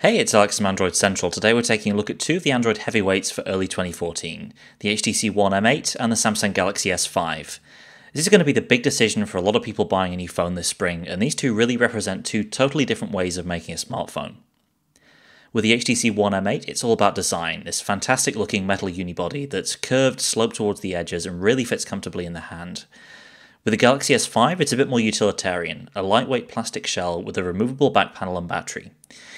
Hey, it's Alex from Android Central. Today we're taking a look at two of the Android heavyweights for early 2014, the HTC One M8 and the Samsung Galaxy S5. This is going to be the big decision for a lot of people buying a new phone this spring, and these two really represent two totally different ways of making a smartphone. With the HTC One M8, it's all about design, this fantastic looking metal unibody that's curved, sloped towards the edges, and really fits comfortably in the hand. With the Galaxy S5, it's a bit more utilitarian, a lightweight plastic shell with a removable back panel and battery.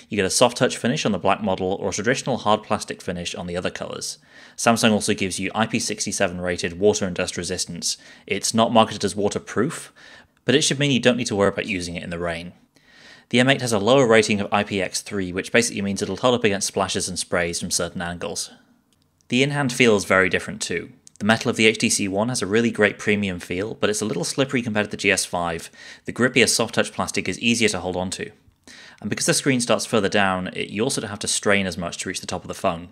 You get a soft touch finish on the black model or a traditional hard plastic finish on the other colours. Samsung also gives you IP67 rated water and dust resistance. It's not marketed as waterproof, but it should mean you don't need to worry about using it in the rain. The M8 has a lower rating of IPX3, which basically means it'll hold up against splashes and sprays from certain angles. The in-hand feel is very different too. The metal of the HTC One has a really great premium feel, but it's a little slippery compared to the GS5. The grippier soft touch plastic is easier to hold onto. And because the screen starts further down, you also don't have to strain as much to reach the top of the phone.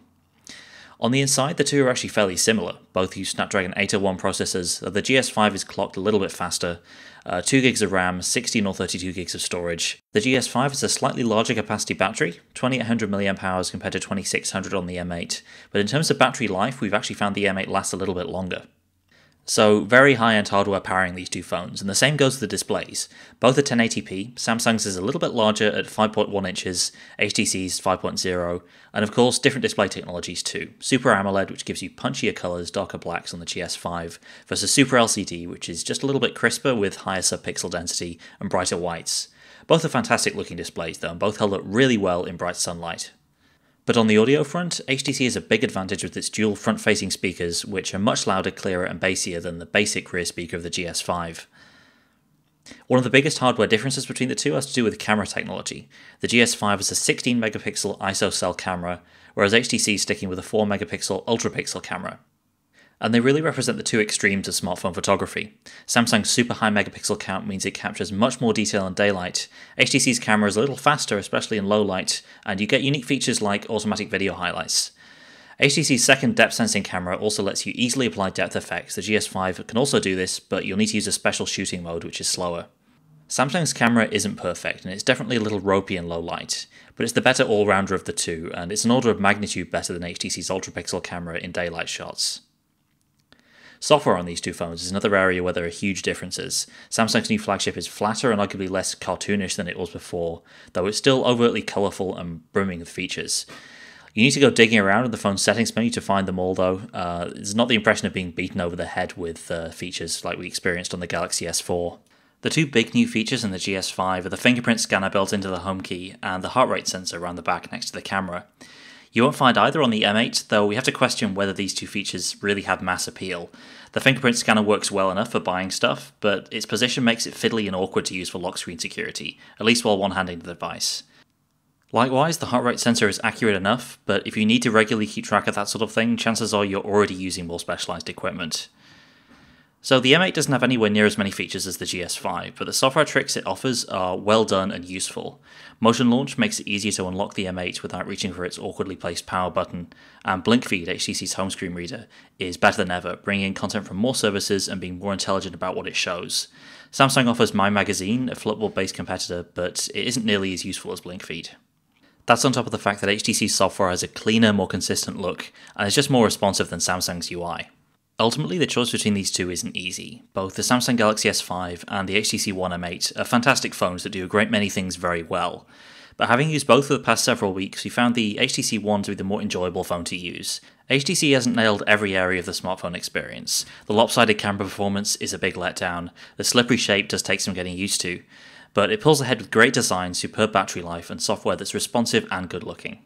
On the inside, the two are actually fairly similar. Both use Snapdragon 801 processors, though the GS5 is clocked a little bit faster, 2 gigs of RAM, 16 or 32 gigs of storage. The GS5 has a slightly larger capacity battery, 2800 mAh compared to 2600 on the M8, but in terms of battery life, we've actually found the M8 lasts a little bit longer. So, very high-end hardware powering these two phones, and the same goes for the displays. Both are 1080p, Samsung's is a little bit larger at 5.1 inches, HTC's 5.0, and of course different display technologies too. Super AMOLED, which gives you punchier colours, darker blacks on the GS5, versus Super LCD, which is just a little bit crisper with higher subpixel density and brighter whites. Both are fantastic looking displays though, and both held up really well in bright sunlight. But on the audio front, HTC has a big advantage with its dual front-facing speakers, which are much louder, clearer and bassier than the basic rear speaker of the GS5. One of the biggest hardware differences between the two has to do with camera technology. The GS5 has a 16-megapixel ISO cell camera, whereas HTC is sticking with a 4-megapixel ultra-pixel camera. And they really represent the two extremes of smartphone photography. Samsung's super high megapixel count means it captures much more detail in daylight. HTC's camera is a little faster, especially in low light, and you get unique features like automatic video highlights. HTC's second depth sensing camera also lets you easily apply depth effects. The GS5 can also do this, but you'll need to use a special shooting mode, which is slower. Samsung's camera isn't perfect, and it's definitely a little ropey in low light, but it's the better all-rounder of the two, and it's an order of magnitude better than HTC's ultra-pixel camera in daylight shots. Software on these two phones is another area where there are huge differences. Samsung's new flagship is flatter and arguably less cartoonish than it was before, though it's still overtly colourful and brimming with features. You need to go digging around in the phone's settings menu to find them all though. It's not the impression of being beaten over the head with features like we experienced on the Galaxy S4. The two big new features in the GS5 are the fingerprint scanner built into the home key and the heart rate sensor around the back next to the camera. You won't find either on the M8, though we have to question whether these two features really have mass appeal. The fingerprint scanner works well enough for buying stuff, but its position makes it fiddly and awkward to use for lock screen security, at least while one-handing the device. Likewise, the heart rate sensor is accurate enough, but if you need to regularly keep track of that sort of thing, chances are you're already using more specialized equipment. So the M8 doesn't have anywhere near as many features as the GS5, but the software tricks it offers are well done and useful. Motion launch makes it easier to unlock the M8 without reaching for its awkwardly placed power button, and Blink Feed, HTC's home screen reader, is better than ever, bringing in content from more services and being more intelligent about what it shows. Samsung offers My Magazine, a Flipboard-based competitor, but it isn't nearly as useful as Blink Feed. That's on top of the fact that HTC's software has a cleaner, more consistent look, and is just more responsive than Samsung's UI. Ultimately, the choice between these two isn't easy. Both the Samsung Galaxy S5 and the HTC One M8 are fantastic phones that do a great many things very well. But having used both for the past several weeks, we found the HTC One to be the more enjoyable phone to use. HTC hasn't nailed every area of the smartphone experience. The lopsided camera performance is a big letdown, the slippery shape does take some getting used to, but it pulls ahead with great design, superb battery life, and software that's responsive and good looking.